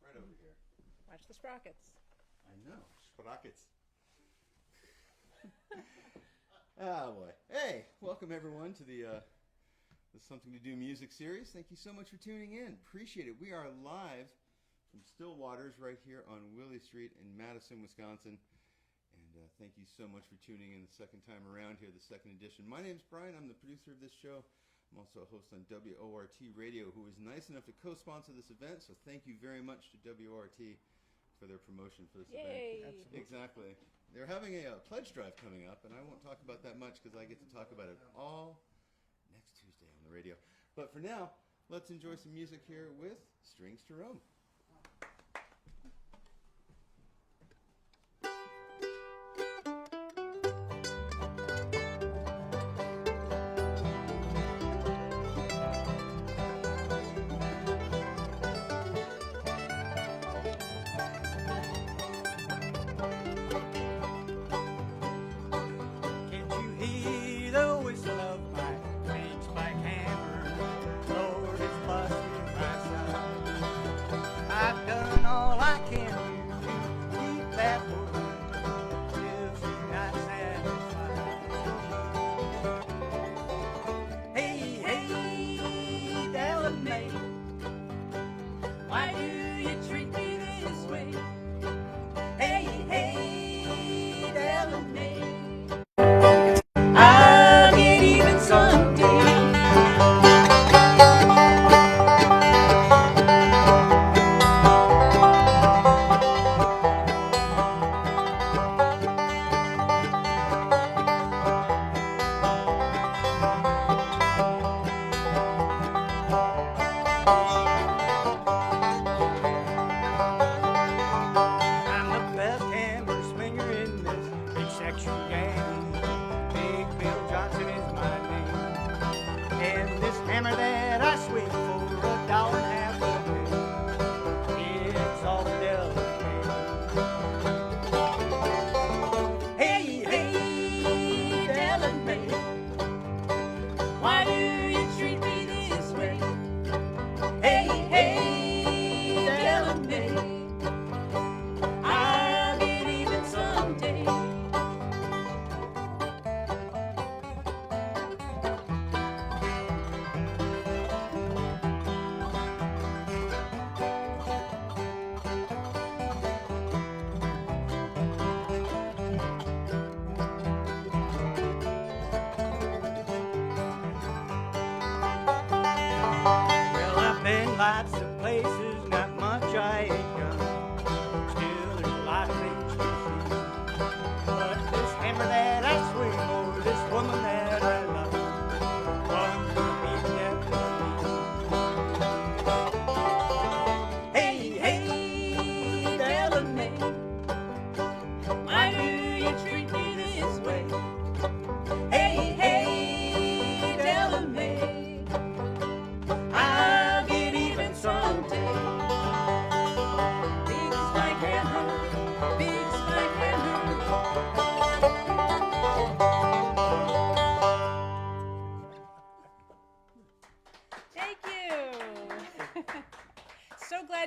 Right over here. Watch the sprockets. I know. Sprockets. Ah, boy. Hey, welcome everyone to the Something to Do music series. Thank you so much for tuning in. Appreciate it. We are live from Still Waters right here on Willie Street in Madison, Wisconsin. And thank you so much for tuning in the second time around here, the second edition. My name's Brian. I'm the producer of this show. I'm also a host on WORT Radio, who was nice enough to co-sponsor this event. So thank you very much to WORT for their promotion for this Yay. event. Absolutely. Exactly. They're having a pledge drive coming up, and I won't talk about that much because I get to talk about it all next Tuesday on the radio. But for now, let's enjoy some music here with Strings to Rome.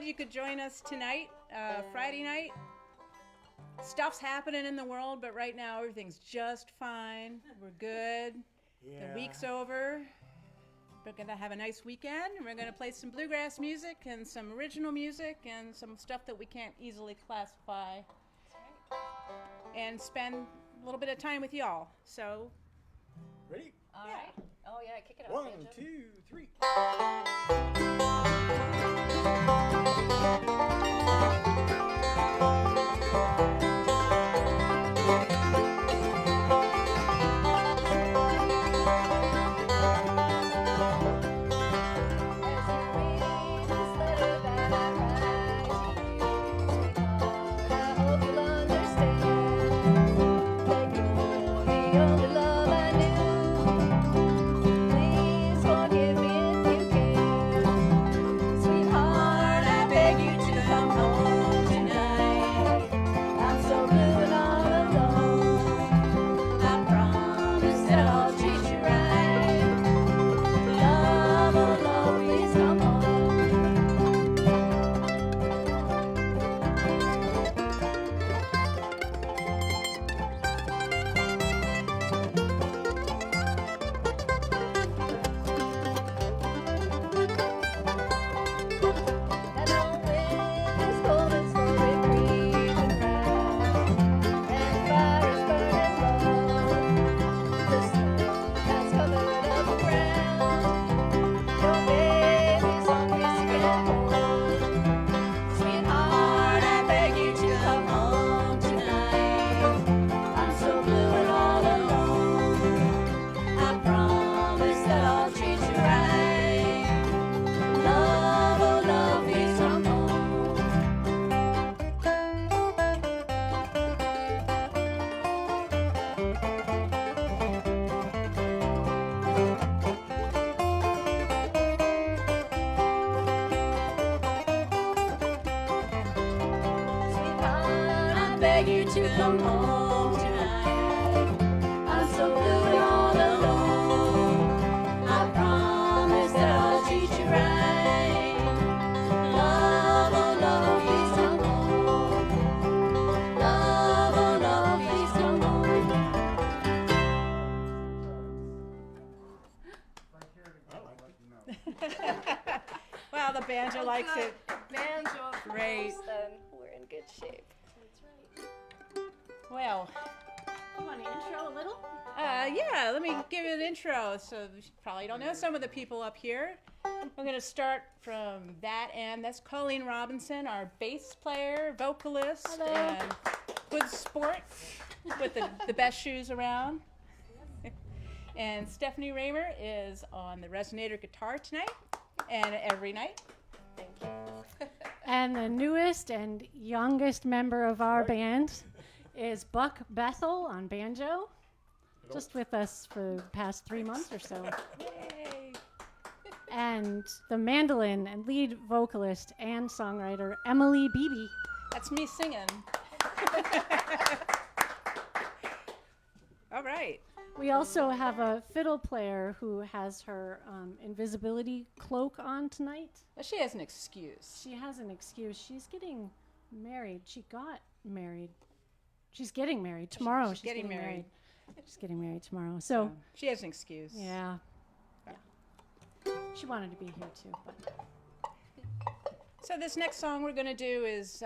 You could join us tonight, Friday night. Stuff's happening in the world, but right now everything's just fine. We're good. Yeah. The week's over. We're going to have a nice weekend, and we're going to play some bluegrass music and some original music and some stuff that we can't easily classify. And spend a little bit of time with y'all. So, ready? All right. Oh, yeah, kick it off. 1, 2, 3. Only love I knew. Please forgive me if you can. beg you to come home tonight. I'm so blue and all alone. I promise that I'll treat you right. Love, oh love, please come home. Love, oh love, please come home. Well, the banjo likes it. Banjo. Great. Then we're in good shape. Well, You want to intro a little? yeah, let me give you an intro. So you probably don't know some of the people up here. We're going to start from that end. That's Colleen Robinson, our bass player, vocalist, Hello. and good sport with the best shoes around. And Stephanie Raymer is on the resonator guitar tonight and every night. Thank you. And the newest and youngest member of our band is Buck Bethel on banjo, just with us for the past 3 months or so. Yay! And the mandolin and lead vocalist and songwriter Emily Beebe. That's me singing. All right. We also have a fiddle player who has her invisibility cloak on tonight. Well, she has an excuse. She has an excuse. She's getting married. She got married. She's getting married tomorrow. She's getting married. She's getting married tomorrow. So, She has an excuse. yeah. She wanted to be here too, but So this next song we're going to do is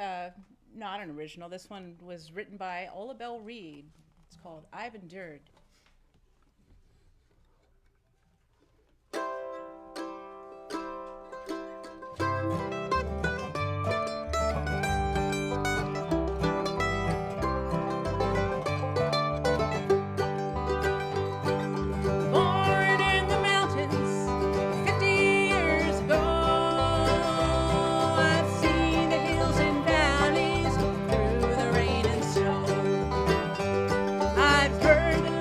not an original. This one was written by Ola Belle Reed. It's called I've Endured. Born in the mountains 50 years ago, I've seen the hills and valleys through the rain and snow. I've heard the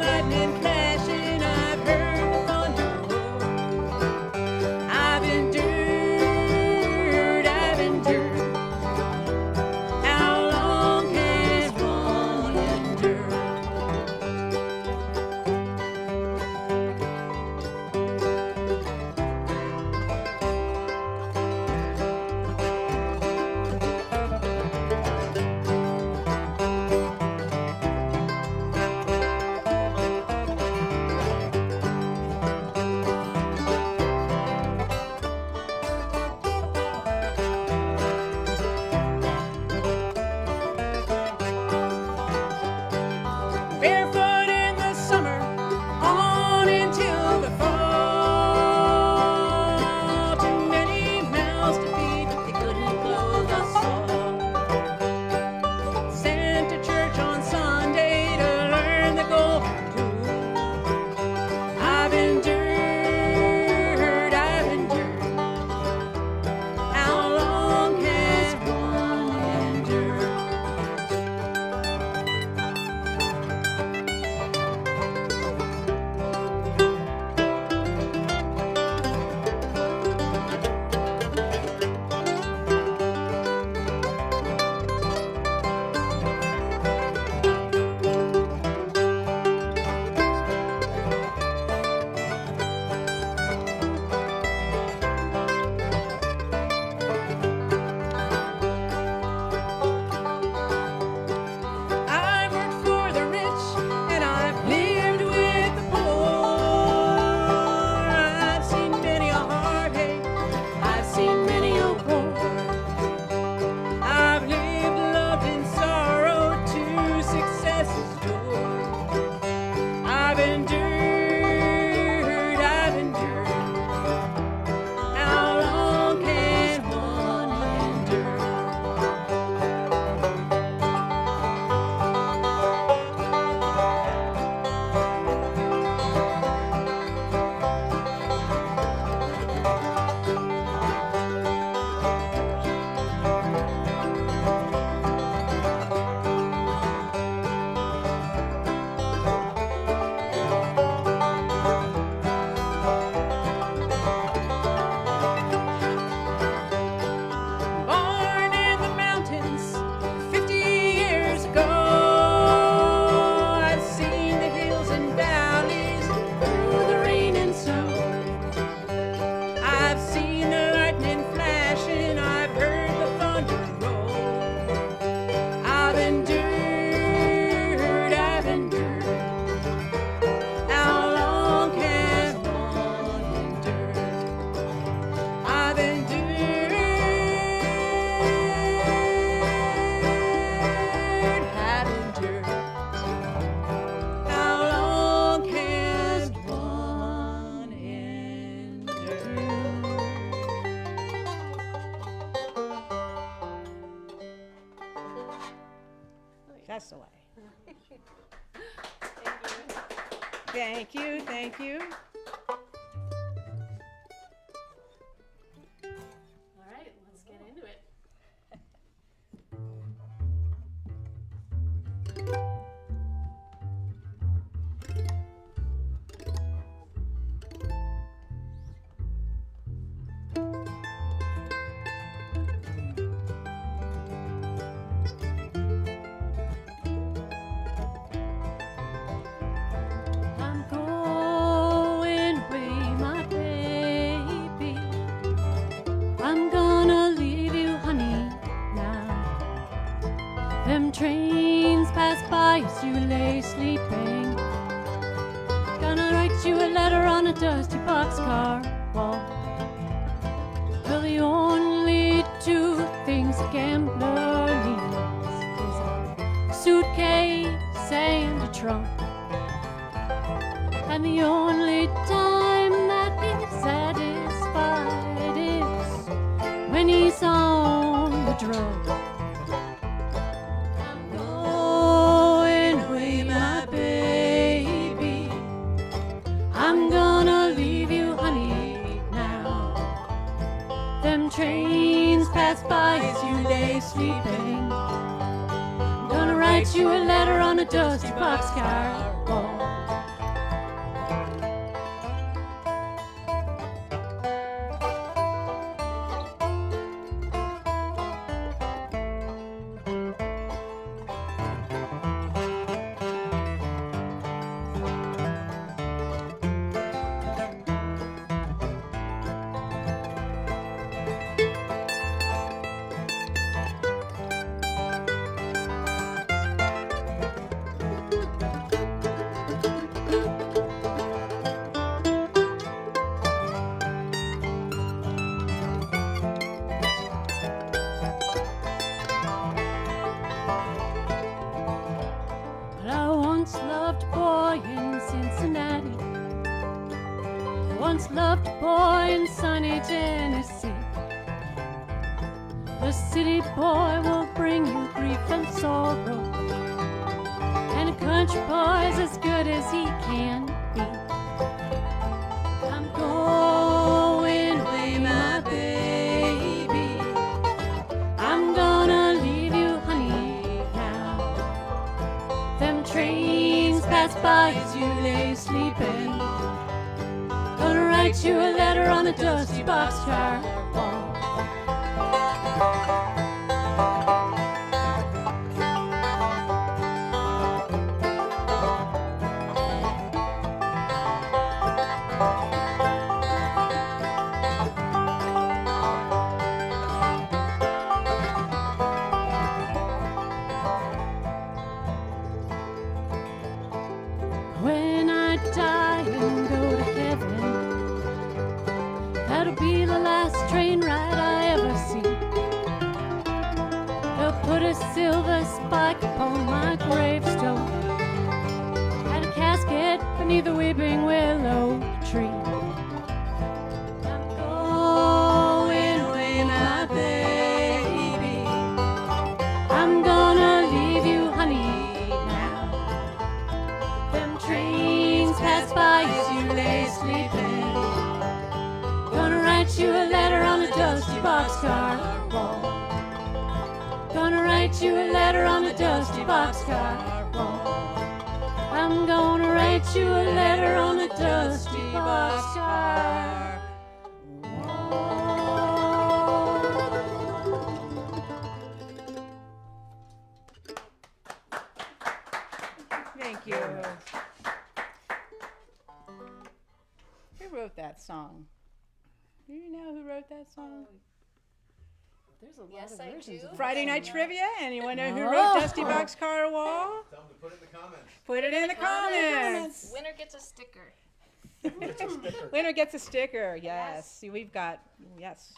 That's the way. Thank you, thank you. All right, let's get into it. I'm going away, my baby. I'm gonna leave you, honey, now. Them trains pass by as you lay sleeping. Gonna write you a letter on a dusty boxcar wall. Well, the only two things a gambler needs is a suitcase and a trunk. And the only time that he's satisfied is when he's on the drug. I'm going away, my baby. I'm gonna leave you, honey, now. Them trains pass by as you lay sleeping. I'm gonna write you a letter on a dusty boxcar wall. But I once loved a boy in Cincinnati. I once loved a boy in sunny Tennessee. The city boy will bring you grief and sorrow, and a country boy's as good as he can be. I'm going away, my baby. I'm gonna leave you, honey, now. Them trains pass by as you lay sleeping. Gonna write you a letter on a dusty boxcar wall. When I die and go to heaven, that'll be the last train ride I ever see. They'll put a silver spike upon my gravestone and a casket beneath the weeping willow tree. I'm going away, my baby. I'm gonna leave you, honey, now. Them trains pass by as you lay sleeping. Gonna write you a letter on a dusty boxcar wall. Gonna write you a letter on a dusty boxcar wall. I'm gonna write you a letter on a dusty boxcar wall. Thank you. Who wrote that song? Do you know who wrote that song? There's a lot Yes, of I versions do. of Friday Night that. Trivia? Anyone know who Oh. wrote Dusty Boxcar Wall? Tell them to put it in the comments. Put it in the comments. Winner gets a sticker. It's a sticker. Winner gets a sticker. Yes. See, we've got. Yes.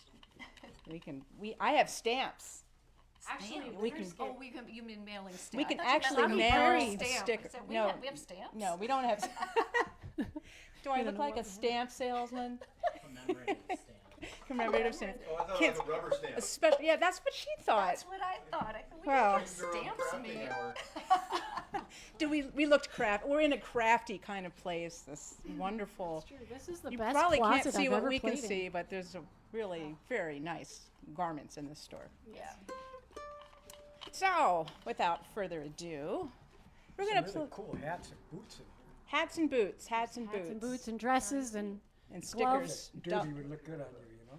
I have stamps. Actually, We can oh, you mean mailing stamps? We can I thought you meant actually like a mail stamp. I sticker. said, No. we have stamps? No, we don't have. Do I look like a stamp salesman? commemorative stamp. Oh, I thought Kids, it was a rubber stamp. a special, yeah, that's what she thought. That's what I thought. I thought we Well. could put stamps made. We looked craft. We're in a crafty kind of place. This wonderful. True, this is the You best probably closet can't see I've what ever we can played in. see, but there's a really very nice garments in this store. Yeah. So, without further ado, we're Some gonna really pl- cool hats and boots and hats and boots, hats and Hats and boots and dresses and and gloves. stickers. derby would look good on you, you know?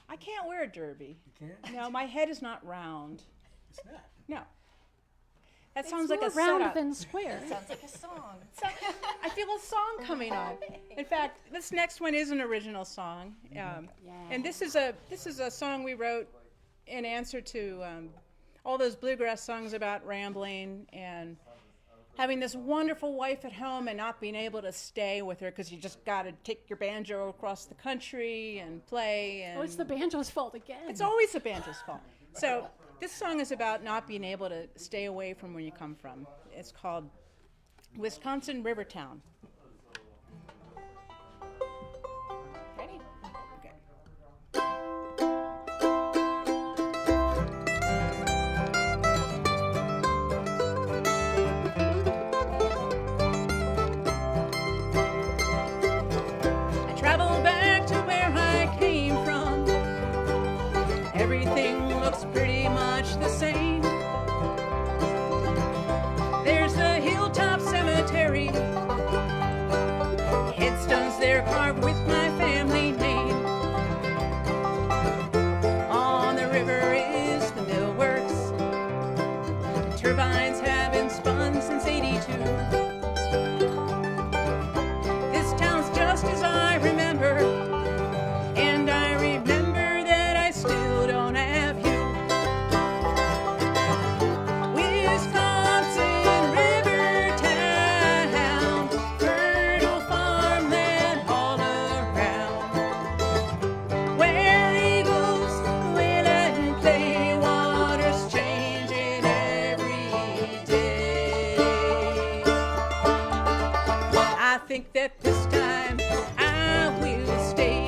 I can't wear a derby. You can't? No, my head is not round. It's not. No. That it's sounds like more a round setup. than square. Sounds like a song. I feel a song coming on. In fact, this next one is an original song, and this is a song we wrote in answer to all those bluegrass songs about rambling and having this wonderful wife at home and not being able to stay with her because you just got to take your banjo across the country and play. And Oh, it's the banjo's fault again. it's always the banjo's fault. So this song is about not being able to stay away from where you come from. It's called Wisconsin Rivertown. Ready? Okay. I traveled back to where I came from. Everything looks pretty much the same. There's the hilltop cemetery. Headstones there carved with my family name. On the river is the mill works. Turbines have been spun since '82. This town's just as I remember, and I remember that I still don't have you. Wisconsin Rivertown, fertile farmland all around, where eagles will and play, waters changing every day. I think that this time I will stay.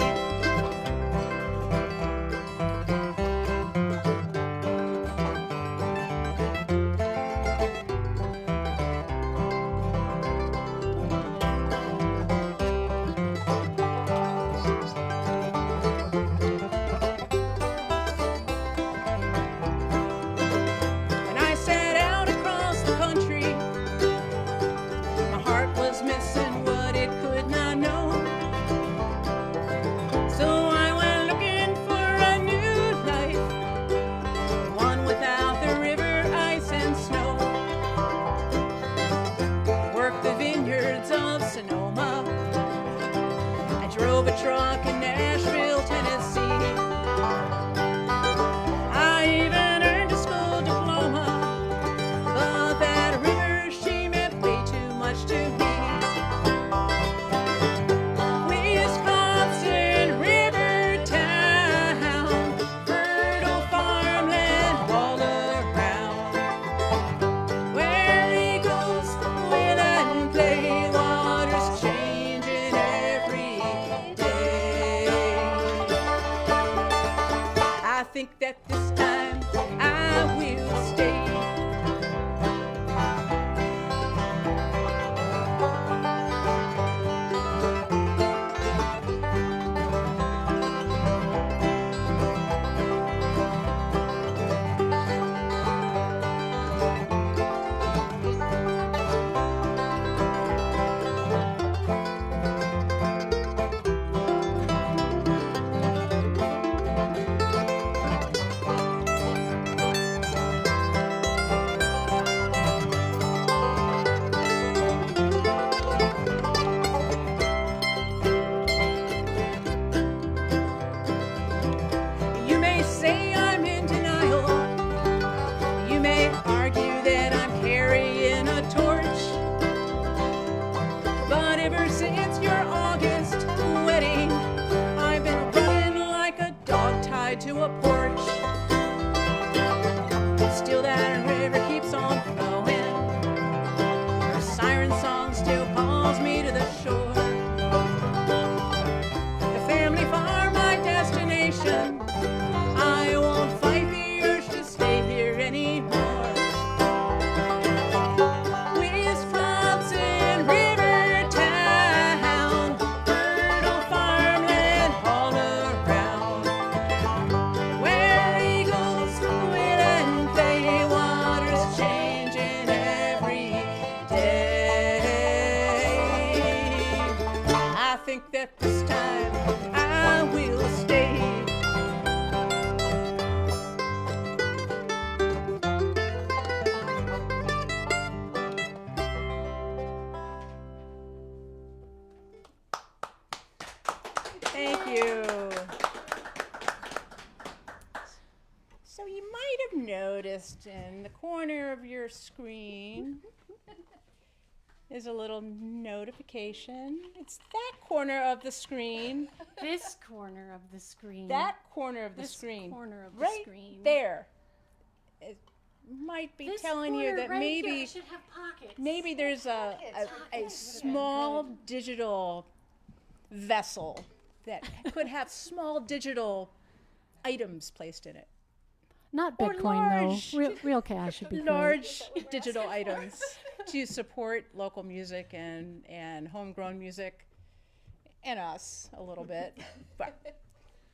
When I set out across the country, my heart was missing what it could not know. So I went looking for a new life, one without the river, ice, and snow. Worked the vineyards of Sonoma. I drove a truck in Nashville, Tennessee. I even earned a school diploma, but that river, she meant way too much to me. Wisconsin Rivertown, fertile farmland all around, where eagles will and play, waters changing every day. I think that this time I will stay. You may say I'm in denial. You may argue that I'm carrying a torch. But ever since your August wedding, I've been running like a dog tied to a porch. Still that river keeps on flowing. Her siren song still calls me to the shore. The family farm, my destiny. but this time I will stay. Thank you. So you might have noticed in the corner of your screen is a little notification. It's that corner of the screen, This corner of the screen. that corner of the This screen, corner of the right screen. there. It might be This telling you corner that right here, maybe it should have pockets. maybe there's a Pockets. small digital vessel that could have small digital items placed in it. Not or Bitcoin large- though. Real cash would be great. Large digital items to support local music and homegrown music and us a little bit. But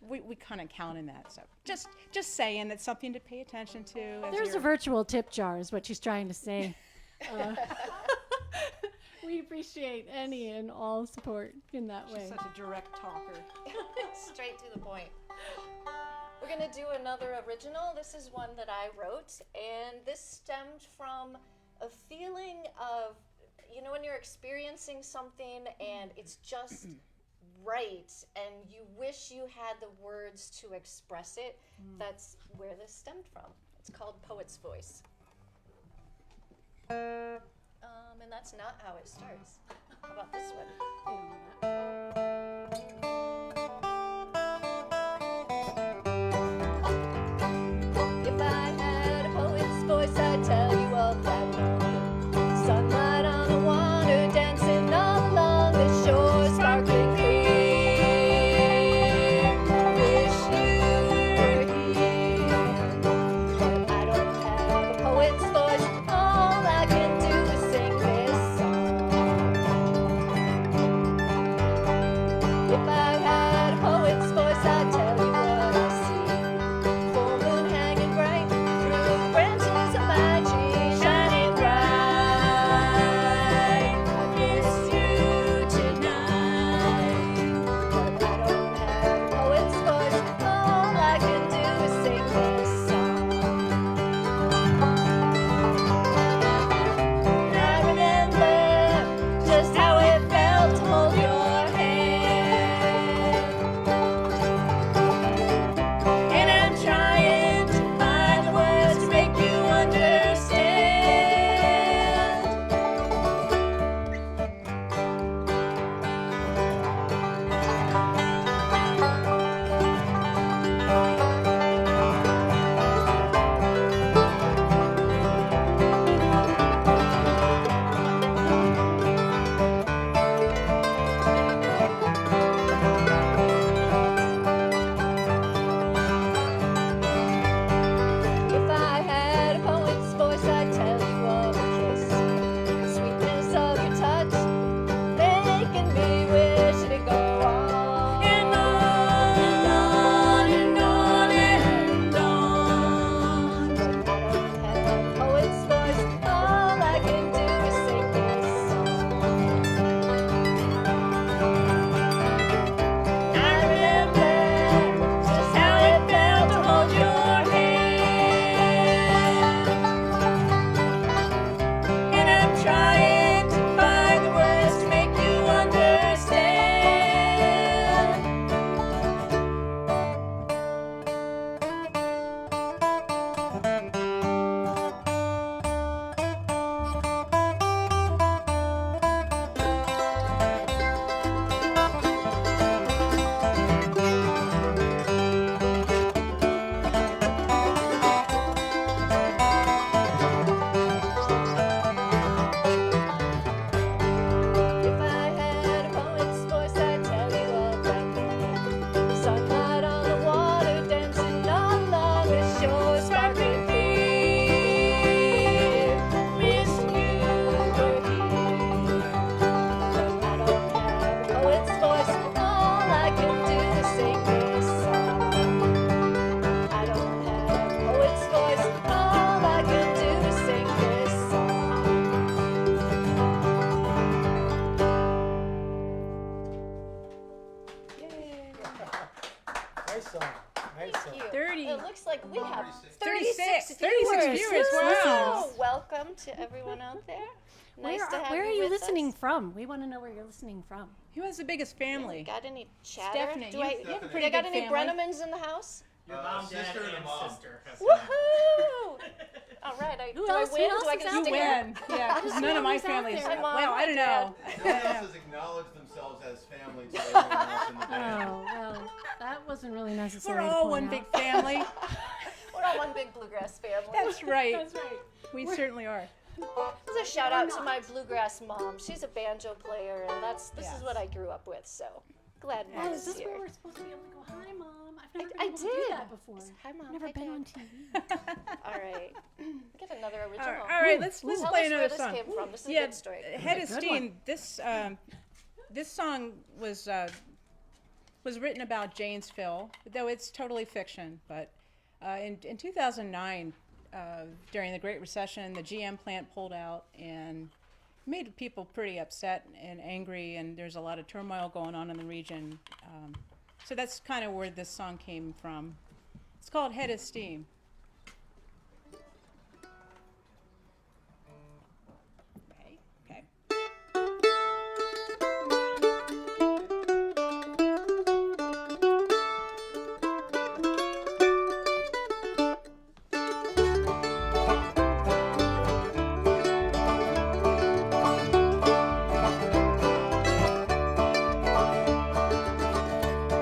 we kind of count in that. So just saying it's something to pay attention to. As There's a you're- virtual tip jar, is what she's trying to say. We appreciate any and all support in that way. She's such a direct talker. Straight to the point. We're gonna do another original. This is one that I wrote, and this stemmed from a feeling of, you know, when you're experiencing something and it's just right, and you wish you had the words to express it. That's where this stemmed from. It's called Poet's Voice. And that's not how it starts. How about this one? If I had a poet's voice, I'd tell you all that long. Sunlight on the water, dancing all along the shore, sparkling clear. Wish you were here, but I don't have a poet's voice. All I can do is sing this song. Nice song. Nice song. Thank you. 30. It looks like we have 36 36 viewers, wow. So welcome to everyone out there. Nice to have where are you you with listening us. from? We want to know where you're listening from. Who has the biggest family? Got any chatter? Stephanie, Do you- I, you have a do pretty I got big any family. Brennemans in the house? Your mom, dad, sister, and and mom. sister. Has Woohoo! All right, Who do else- I win? who else Do I is get out to You stick around? win. Yeah, 'cause none of my who's out family's. there. My mom, Well, I my don't dad. know. No one else has acknowledged themselves as family to everyone else in the band. Oh, well, that wasn't really necessary. We're to all point one out. big family. We're all one big bluegrass family. That's right. That's right. We certainly are. This is a shout out to my bluegrass mom. She's a banjo player, and this Yes. is what I grew up with. So glad Oh, Mom's is this here. where we're supposed to be able to go, hi, Mom? I've never been I able to do did. that before. Hi, Mom. I've never Hi, been Dad. on TV. All right, get another All original. right, let's Tell play us where another this song. came from. This is a Yeah, good story. Head of Good Steam. This song was written about Janesville, though it's totally fiction. But in 2009, during the Great Recession, the GM plant pulled out and made people pretty upset and angry, and there's a lot of turmoil going on in the region. So that's kind of where this song came from. It's called Head of Steam. Okay.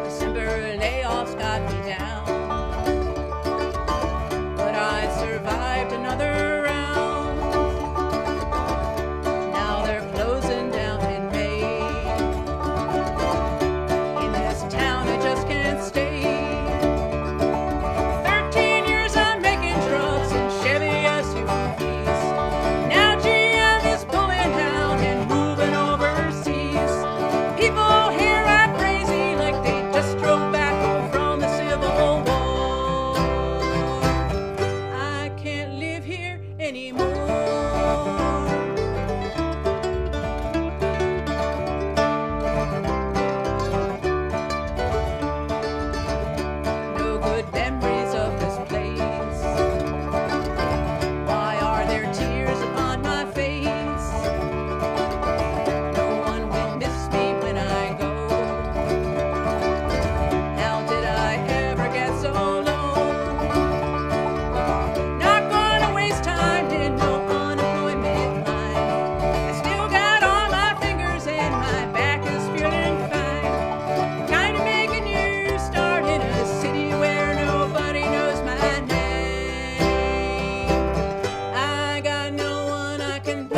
December layoffs got me down, but I survived another round. Now they're closing down in May. In this town, I just can't stay. 13 years I'm making trucks and Chevy SUVs. Now GM is pulling out and moving overseas. People here are crazy like they just drove back home from the Civil War. I can't live here anymore. No good memories of this place. Why are there tears upon my face? No one will miss me when I go. How did I ever get so low? Not gonna waste time in no unemployment line. I still got all my fingers and my back is feeling fine. Kind of make a new start in a city where nobody knows my name. I got no one I can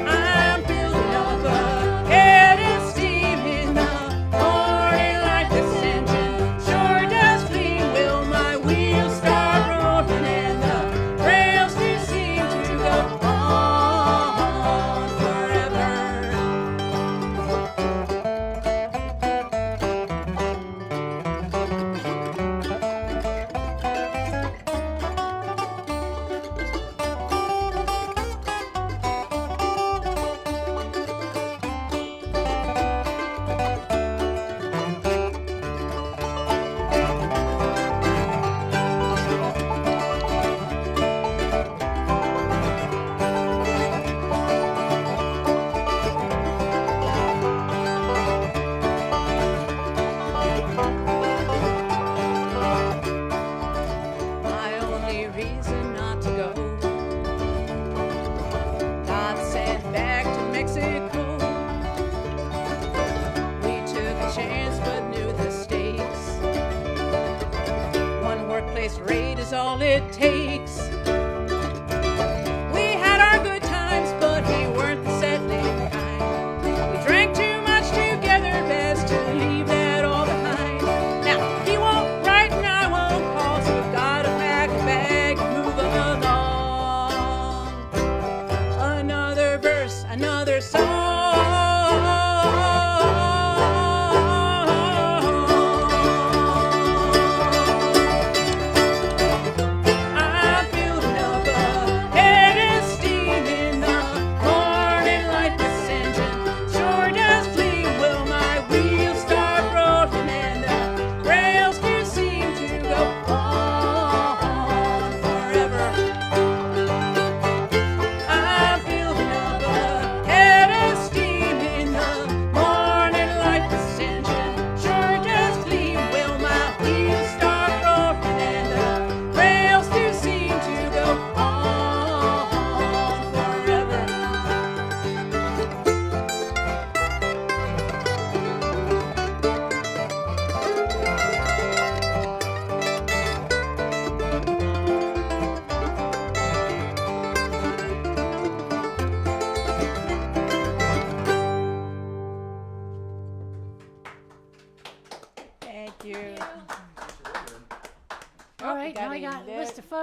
I'm building up a head of steam in the morning like this engine sure does clean. Will my wheels start rolling and the rails do seem to go on forever? My only reason not to go got sent back to Mexico. We took a chance but knew the stakes. One workplace raid is all it takes. We had our good times, but we weren't the settling kind. We drank too much together, best to leave that all behind. Now, he won't write and I won't call, so we've got to pack a bag and move along. Another verse, another song.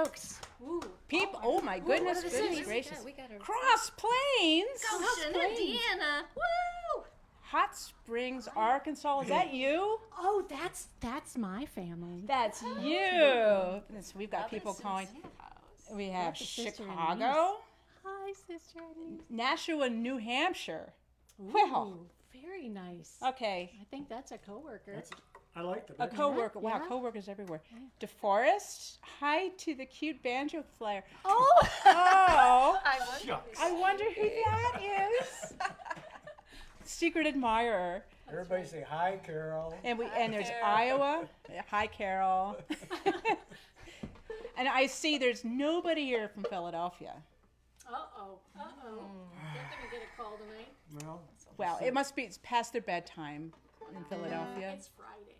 folks. Ooh. People, oh my goodness, is goodness this? gracious. We got her. Cross Plains, Goshen, Indiana. Woo! Hot Springs, Arkansas. Is that you? Oh, that's my family. That's you. So we've got people Robinson's calling. house. We have That's a sister and Chicago, Hi, sister. Nashua, New Hampshire. Well, Ooh, very nice. okay. I think that's a coworker. I like the A picture. coworker. Wow, Yeah. coworkers everywhere. DeForest. Hi to the cute banjo player. Oh, Oh, I wonder. Shucks. I wonder who that is. Secret admirer. Everybody say hi, Carol. And there's Carol. Iowa. Hi, Carol. And I see there's nobody here from Philadelphia. uh-oh. They're gonna get a call tonight. Well, Well, it's past their bedtime in Philadelphia. It's Friday.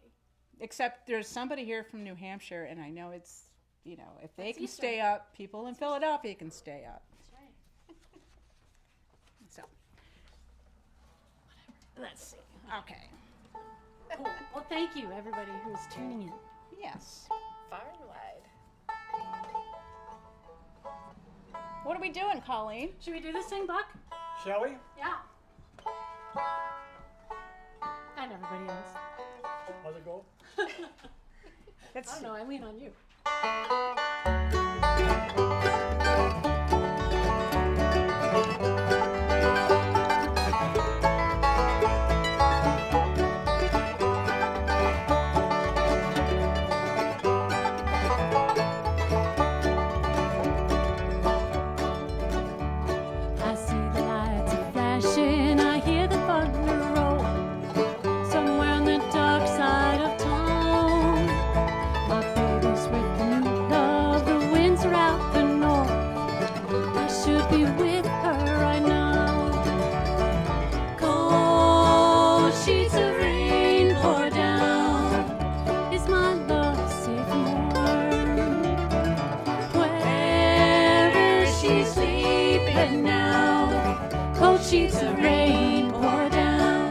Except there's somebody here from New Hampshire, and I know it's, if they That's can Easter. stay up, people in Philadelphia can stay up. That's right. So, let's see. Okay. Cool. Well, thank you, everybody who's tuning in. Yes. Far and wide. What are we doing, Colleen? Should we do this thing, Buck? shall we? Yeah. And everybody else. How's it go? I don't know. I lean on you. I see the lights are flashing. I hear the thunder roll. Somewhere on the dark side of town, my baby's with the new love. The winds are out the north. I should be with her right now. Cold sheets of rain pour down. Is my love safe and warm? Where is she sleeping now? Cold sheets of rain pour down.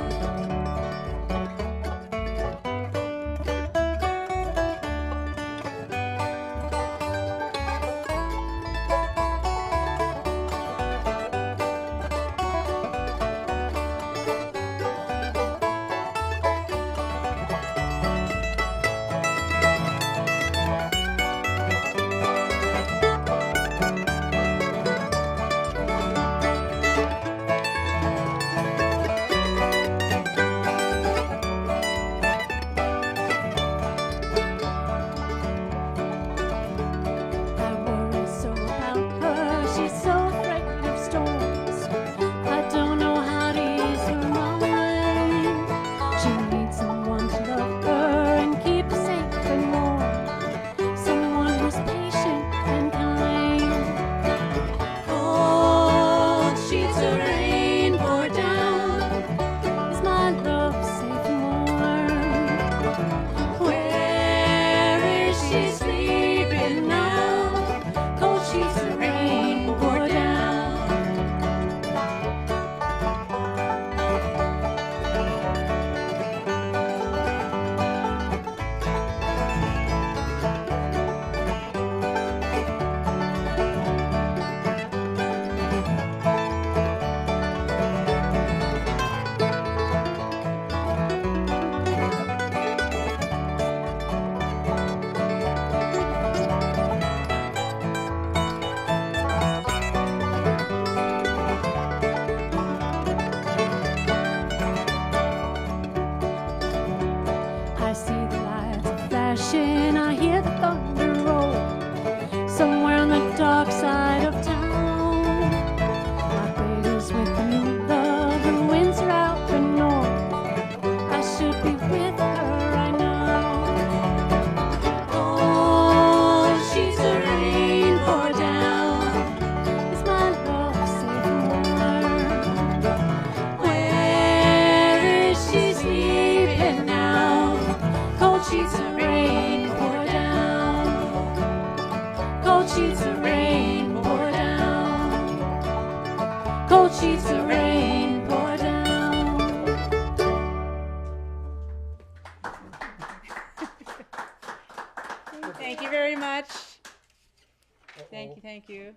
Thank you.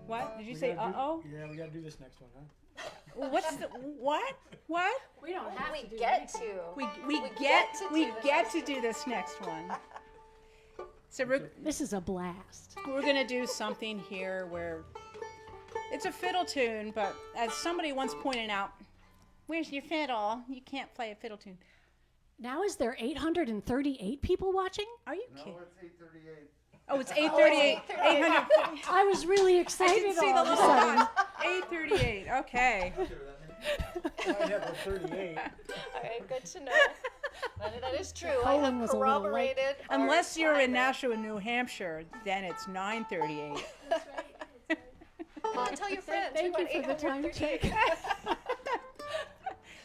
What? Did you We say gotta do- uh-oh? Yeah, we gotta do this next one, huh? What's the what? What? We don't have We to do get anything. to. We get to do the get next to do this next one. So This is a blast. we're gonna do something here where it's a fiddle tune, but as somebody once pointed out, where's your fiddle? You can't play a fiddle tune. Now is there 838 people watching? Are you kidding? it's 8:38. Oh, it's 8:38. 800. I was really I excited can see all the of a little sudden. dot. 8:38. Okay. I have a 38. All right, good to know. That is true. I colon have was a little late. corroborated. our Unless you're in timer. Nashua, New Hampshire, then it's 9:38. Tell your friends. Thank we you want for the time 838. check.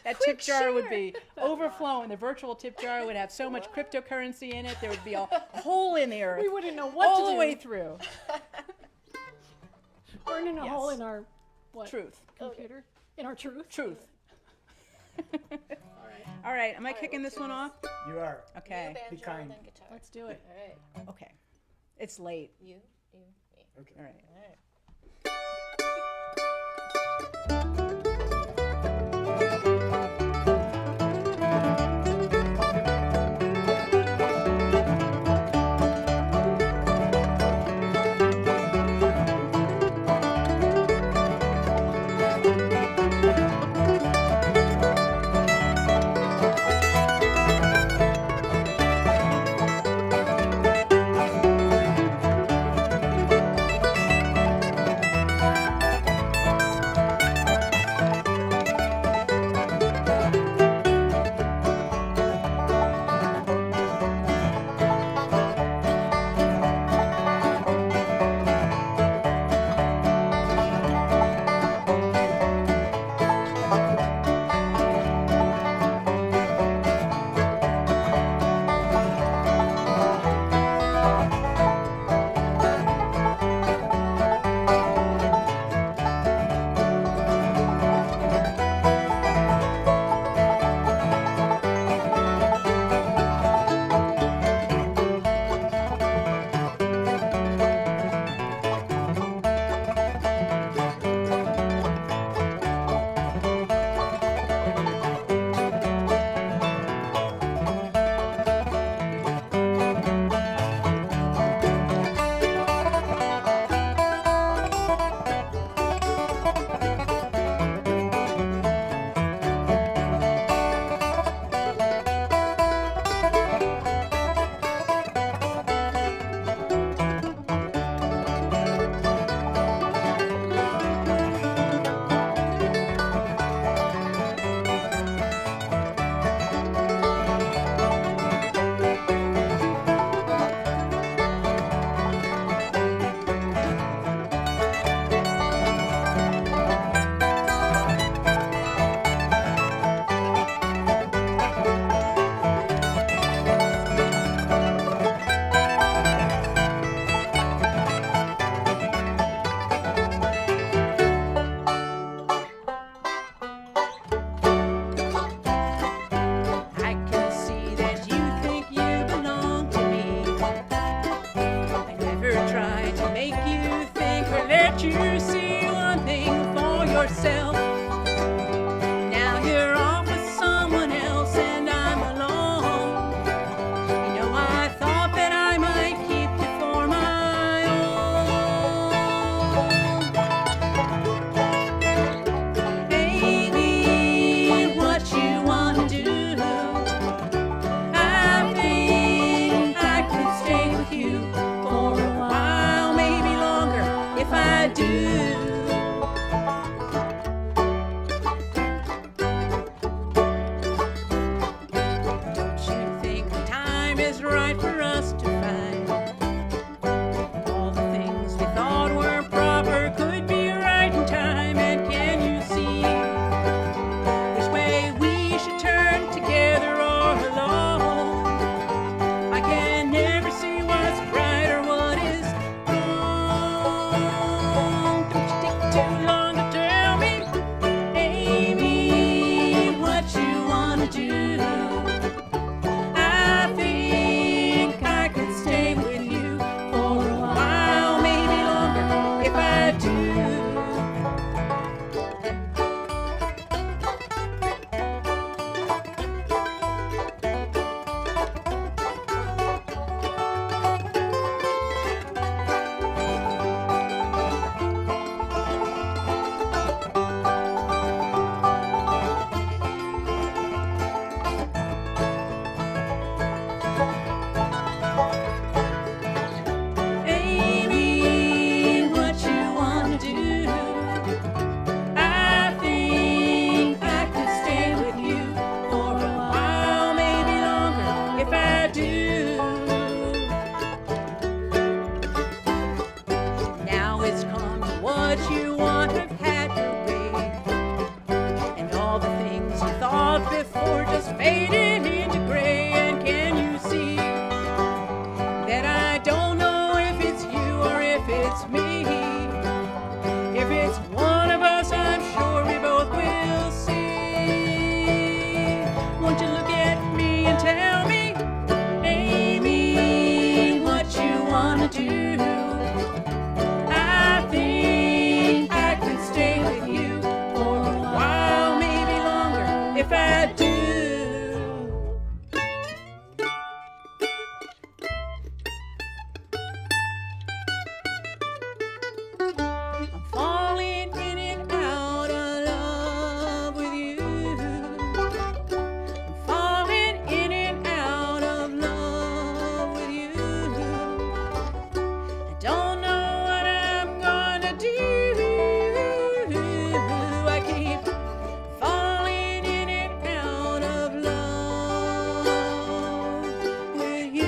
That tip jar would be overflowing. The virtual tip jar would have so much cryptocurrency in it, there would be a hole in the earth. We wouldn't know what all to the do. way through. Burning a Yes. hole in our what? Truth. Computer. In our truth. Truth. All right, am I kicking this one off? You are. You Okay. banjo kind. and then guitar. Let's do it. All right. Okay. It's late. You, me. Okay. All right. All right. I can see that you think you belong to me. I never tried to make you think or let you see one thing for yourself. Now you're off with someone else and I'm alone. You know, I thought that I might keep you for my own. Baby, what you want to do? I think I could stay with you for a while, maybe longer if I do. Don't you think the time is right for us to find all the things we thought were proper could be right in time? And can you see which way we should turn together or alone? I can never see what's right or what is wrong. Don't you take what you want have had your way. And all the things you thought before just faded into gray. And can you see that I don't know if it's you or if it's me? If it's one of us, I'm sure we both will see. Won't you look at me and tell me, Amy, what you wanna do? I think I can stay with you for a while, maybe longer, if I do. I'm falling in and out of love with you. I'm falling in and out of love with you. I don't know what I'm gonna do. I keep falling in and out of love with you.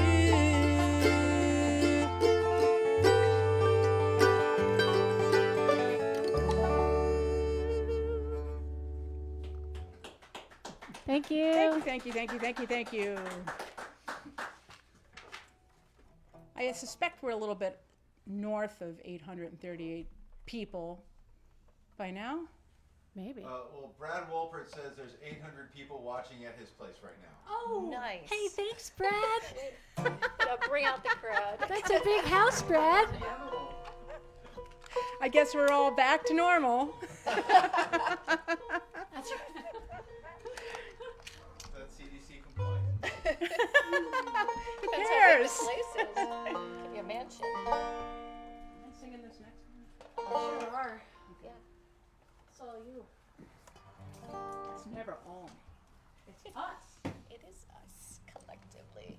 Thank you. Thank you, thank you, thank you, thank you, thank you. I suspect we're a little bit north of 838 people by now. Maybe. Well, Brad Wolpert says there's 800 people watching at his place right now. Oh, Nice. Hey, thanks, Brad. Gotta bring out the crowd. That's a big house, Brad. I guess we're all back to normal. That's That's CDC compliant. Who Depends how big cares? the place is. Could be a mansion. Am I singing this next one? Sure are. Yeah. It's all you. It's never all. It's us. It is us collectively.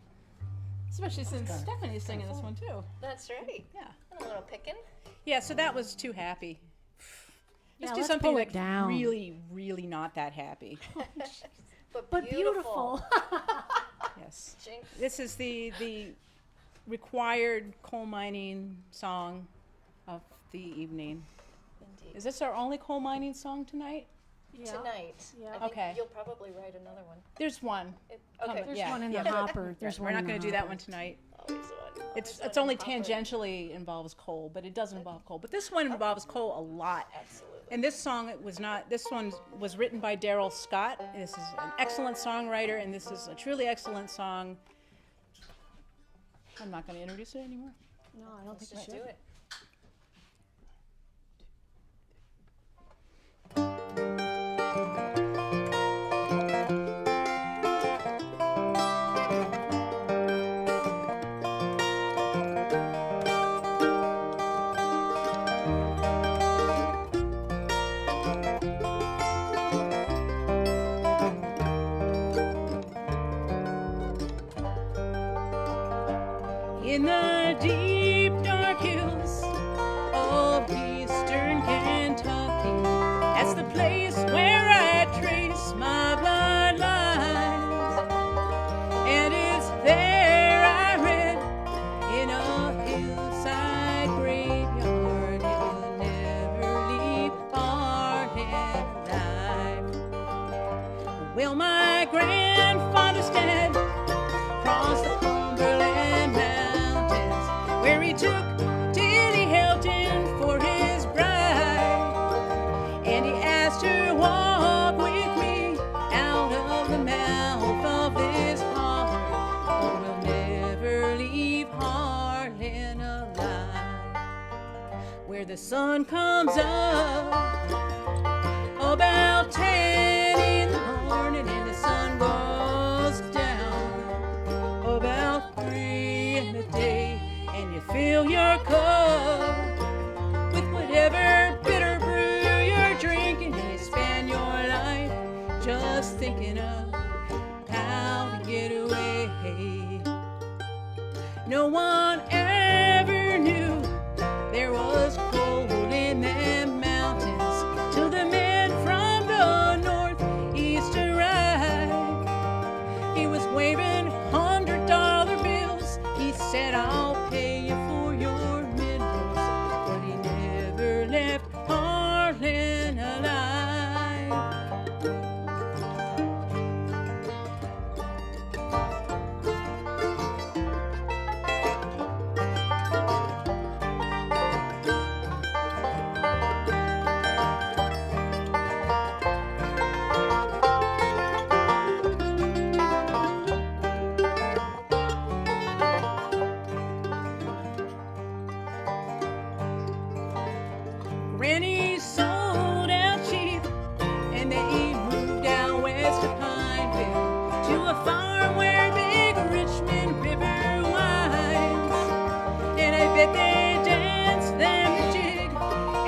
Especially since Stephanie's singing this one too. That's right. Yeah. And a little picking. Yeah, so that was too happy. Let's Yeah, do let's something pull it like down. really, really not that happy. But beautiful. Yes. Jinx. This is the required coal mining song of the evening. Indeed. Is this our only coal mining song tonight? Yeah. Tonight. Yeah. I think Okay. you'll probably write another one. There's one. Okay. There's Yeah, one in yeah. the hopper. There's We're one not in going the to do that hopper. one tonight. Always one. It's Always only one in the hopper. tangentially involves coal, but it does involve coal. But this one involves coal a lot. Absolutely. And this song was not. This one was written by Daryl Scott. This is an excellent songwriter, and this is a truly excellent song. I'm not going to introduce it anymore. No, I don't Let's think just we do should. it. In the deep dark hills of eastern Kentucky, that's the place where I trace my bloodlines. And it's there I read in a hillside graveyard, you'll never leave Arlen alive. Well, my grandfather's dead across the Cumberland Mountains, where he took Tilly Helton for his bride. And he asked her, walk with me out of the mouth of this holler, or we'll never leave Harlan alive. Where the sun comes up about 10 in the morning and the sun goes down about 3 in the day, and you fill your cup with whatever bitter brew you're drinking, and you spend your life just thinking of how to get away. No one ever knew there was coal in them mountains till the men from the northeast arrived. He was waving $100 bills. He said, I'll pay you for your minerals, but he never left when he sold out cheap, and they moved out west of Pineville to a farm where Big Richmond River winds. And I bet they danced them a jig,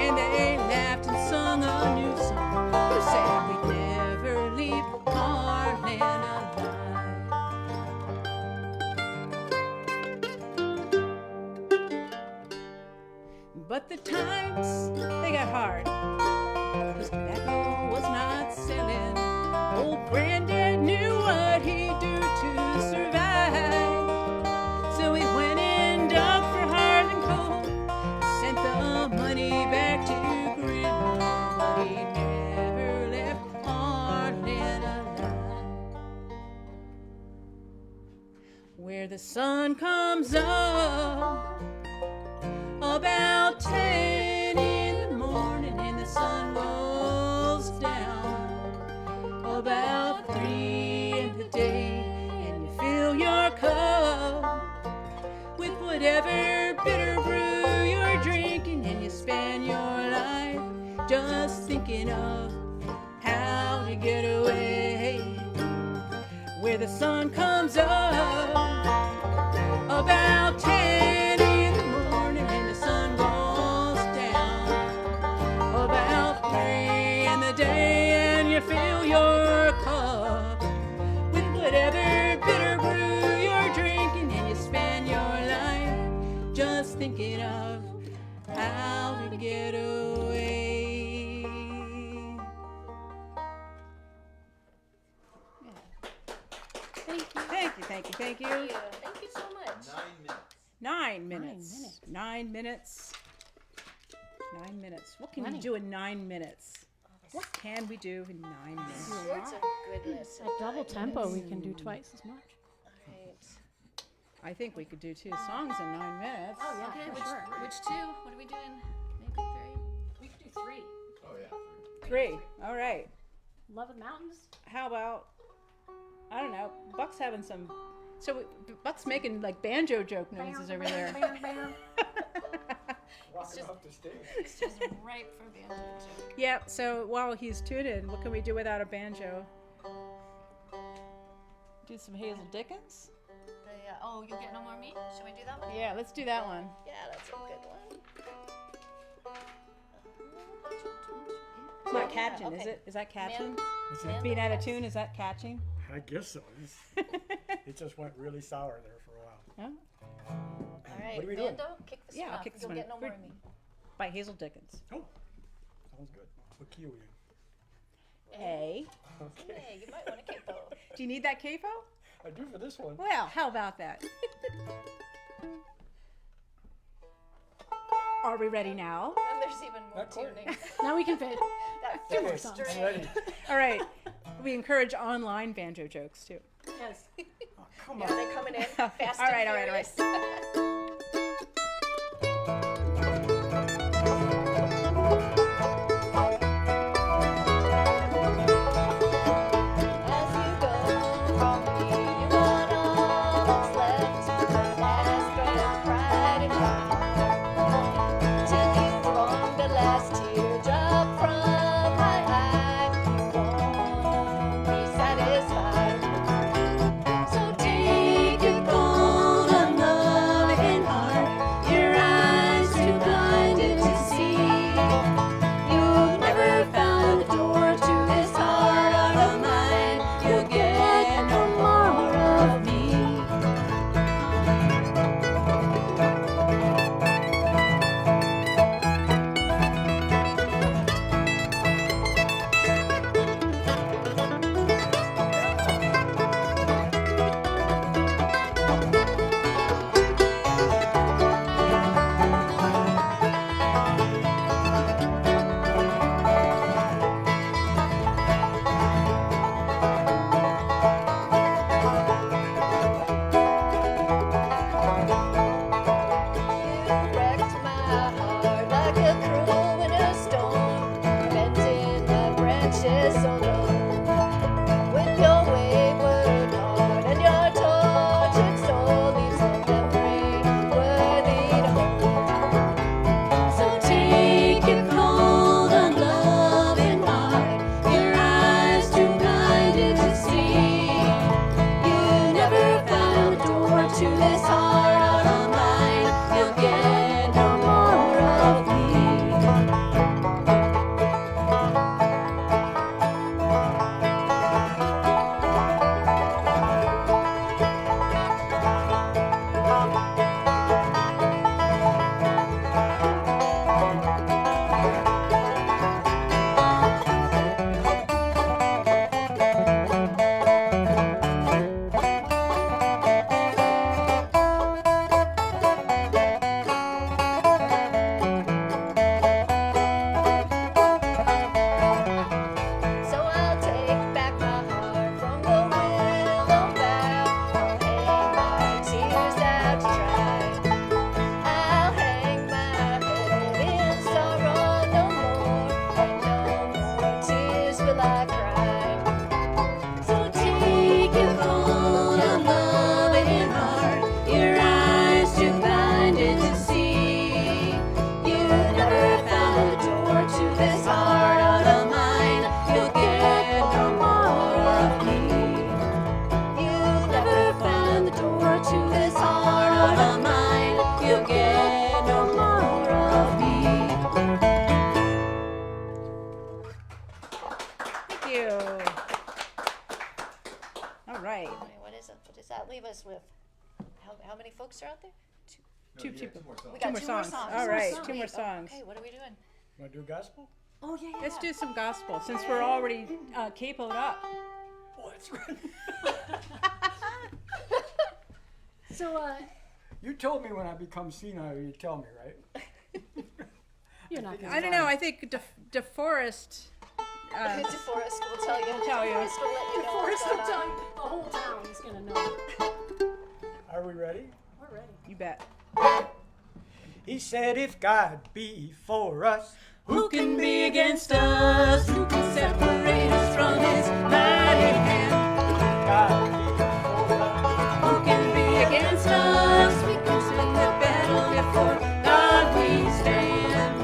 and they laughed and sung a new song. Who said we'd never leave Harlan alive? But the times, they got hard, 'cause tobacco was not selling. Old Granddad knew what he'd do to survive. So he went and dug for Harlan coal, sent the money back to Grandma, but he never left Harlan alive. Where the sun comes up about 10 in the morning, and the sun goes down about 3 in the day, and you fill your cup with whatever bitter brew you're drinking, and you spend your life just thinking of how to get away. Where the sun comes up about 10 in the morning, and the sun goes down about 3 in the day, and you fill your cup with whatever bitter brew you're drinking, and you spend your life just thinking of how to get away. Thank you, thank you, thank you. Thank you. Thank you so much. 9 minutes. 9 minutes. 9 minutes. What can Plenty. you do in 9 minutes? What can we do in 9 minutes? Sorts of goodness. At double tempo, we can do twice as much. Right. I think we could do 2 songs in 9 minutes. Oh, yeah, Okay, for which, sure. which two? What are we doing? Maybe 3? We could do 3. Oh, yeah. 3. All right. Love of Mountains. How about, I don't know, Buck's having some, Buck's making like banjo joke noises over there. Walking up the stage. It's just ripe for banjo joke. Yeah, so while he's tuning, what can we do without a banjo? Do some Hazel Dickens? Oh, You'll Get No More Me? Should we do that one? Yeah, let's do that one. Yeah, that's a good one. It's not catching, is okay. it? Is that catching? Is that- Being out of tune, is that catching? I guess so. It just went really sour there for a while. Huh? All right, What are we doing? Mando, kick this Yeah, one I'll off. kick this You'll one get no off. more of me. By Hazel Dickens. Oh, sounds good. What key are we in? A. Okay. Yeah, you might want to capo. Do you need that capo? I do for this one. Well, how about that? Are we ready now? And there's even more Not quite. tuning. Now we can fit. That Okay, fifth songs. I'm string. ready. All right. We encourage online banjo jokes too. Yes. Oh, come Yeah, on. they're coming in fast All right, and all right, all right. furious. As you go from me, you want all that's left. Last breath, right and right. Till you've wrung the last teardrop from my eye. Won't be satisfied. So take your golden loving leave us with how many folks are out there? Two more songs. We Two got more two more songs. songs. All right, Sweet. two more songs. Okay, what are we doing? Want to do gospel? Oh yeah, Let's do some gospel since we're already capoed up. Oh, that's right. So, You told me when I become senile, you tell me, right? you're not gonna. I don't know. I think DeForest. DeForest will tell you. Tell you. DeForest will let you know what's First, going I'm on. telling you, the whole town is gonna know. Are we ready? We're ready. You bet. He said, if God be for us, Who can be against us? Who can separate us from His mighty hand? God be for us. Who can be against us? We can sing the battle before God we stand.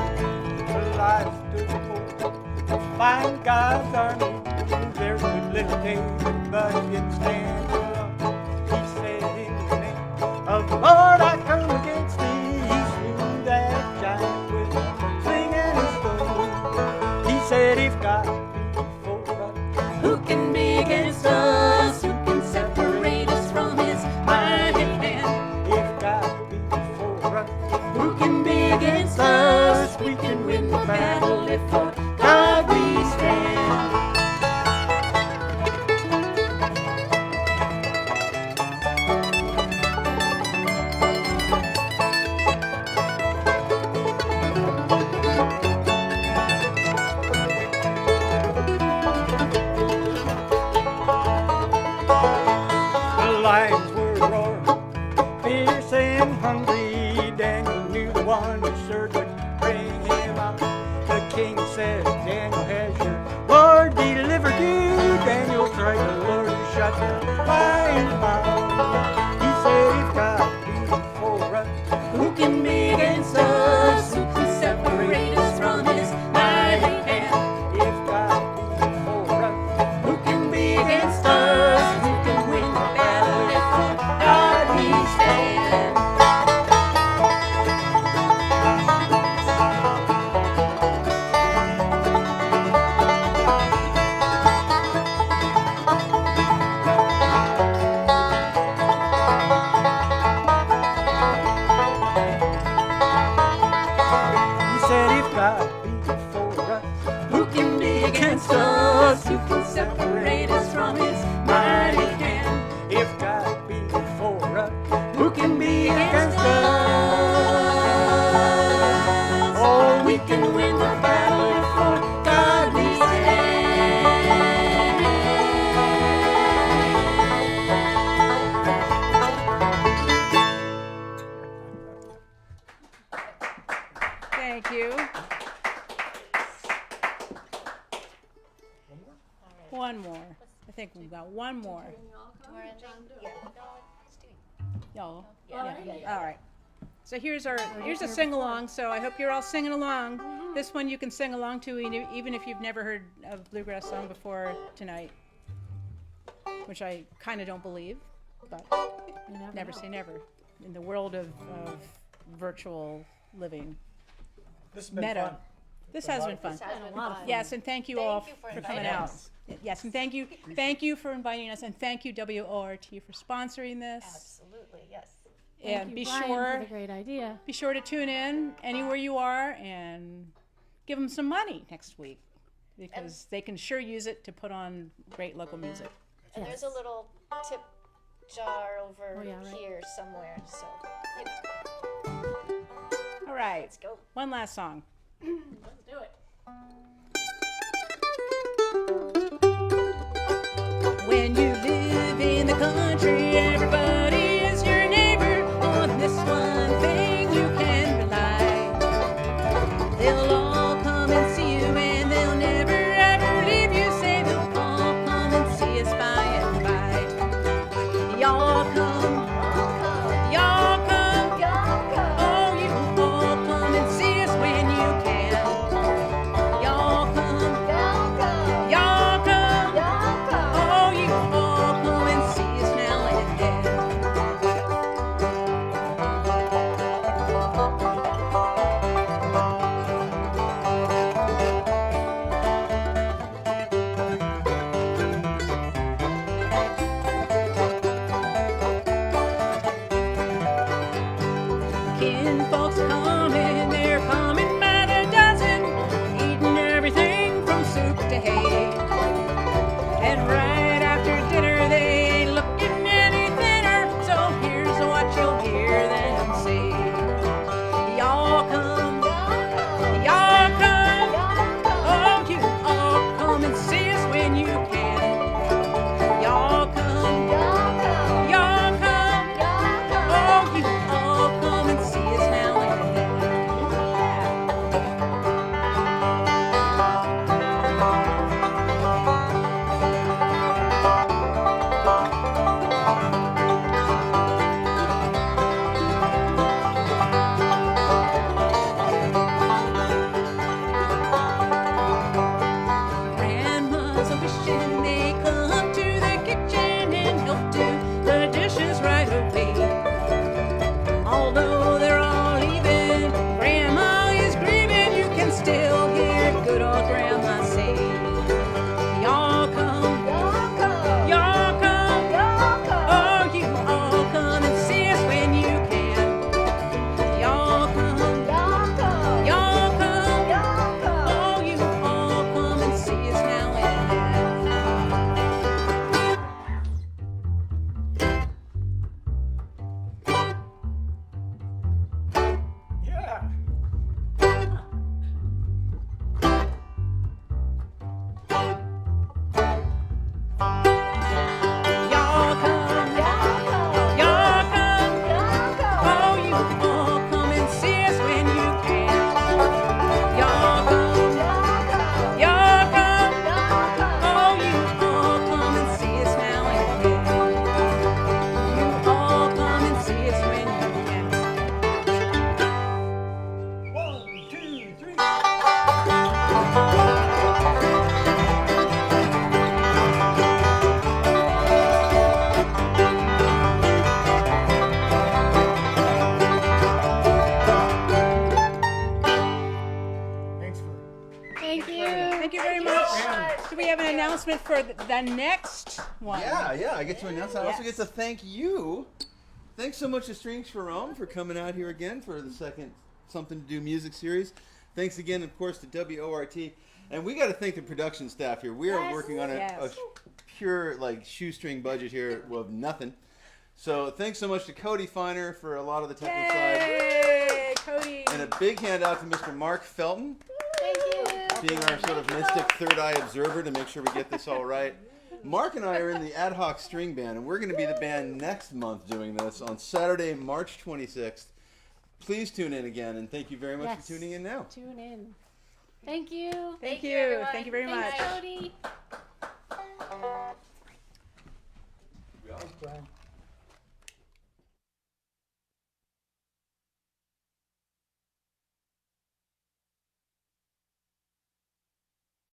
The lives to the poor, to find God's army. There's good little David, but he didn't stand alone. He said, in the name of the Lord, I come against thee. He slew that giant with a sling and a stone. He said, if God be for us, Who can be against us? Who can separate us from His mighty hand? if God be for us, Who can be against us? We can win the battle if for God we stand. the lions were roaring, fierce and hungry. Daniel knew the one who served would bring him out. The king said, Daniel, has your Lord delivered you? Daniel tried the Lord to shut the lion's mouth. He said, if God be for us, Who can be against us? Who can separate us from His mighty hand? if God be for us, Who can be against us? Who can win the battle if for God we stand? he said, if God be for us, Who can be against us? Who can separate us from His mighty hand? if God be for us, Who can be against us? oh, We can win the battle if for God we stand. Thank you. One more. I think we've got one more. We're ending? Yeah. No, let's do it. Y'all. Yeah. All right. So here's a sing along. So I hope you're all singing along. This one you can sing along to even if you've never heard a bluegrass song before tonight, which I kind of don't believe, but You never know. say never. In the world of virtual living, this has been meta. fun. This has been fun. This has been a lot of fun. Yes, and thank you Thank all you for coming inviting out. us. Yes, and thank you for inviting us, and thank you WORT for sponsoring this. Absolutely, yes. Thank And you, be Brian, sure for the great idea. be sure to tune in anywhere you are and give them some money next week because they can sure use it to put on great local music. And there's a little tip jar over Oh, yeah, right. here somewhere. So, you know, All right, let's go. one last song. Let's do it. When you live in the country, everybody is your neighbor. On this one thing you can rely. They'll all come and see you, and they'll never ever leave you. Say they'll all come and see us by and by. Y'all come, y'all come. Y'all come. Oh, you all come and see us when you can. hear good old grandma say, y'all come, Y'all come. y'all come, Y'all come. oh, you all come and see us when you can. Y'all come, Y'all come. y'all come, Y'all come. oh, you all come and see us now and Yeah. y'all come, Y'all come. y'all come, Y'all come. oh, you all come and see us when you can. Y'all come, Y'all come. y'all come, Y'all come. oh, you all come and see us now and then. You all come and see us when you can. 1, 2, 3. Thanks for. Thank you. Thank you very Thank you much. so much. Do we have an announcement for the next one? Yeah, I get to announce. I also get Yes. to thank you. Thanks so much to Strings for Rome for coming out here again for the second Something to Do music series. Thanks again, of course, to WORT. And we got to thank the production staff here. We are Yes. working on a Yes. pure like shoestring budget here of nothing. So thanks so much to Cody Finer for a lot of the technical side. Yay, Cody. And a big hand out to Mr. Mark Felton, Thank you. being our sort of mystic third eye observer to make sure we get this all right. Mark and I are in the Ad Hoc String Band, and we're going to be the band next month doing this on Saturday, March 26th. Please tune in again, and thank you very much Yes. for tuning in now. Tune in. Thank you. Thank you, you. everyone. Thank you very Thanks, much. Cody.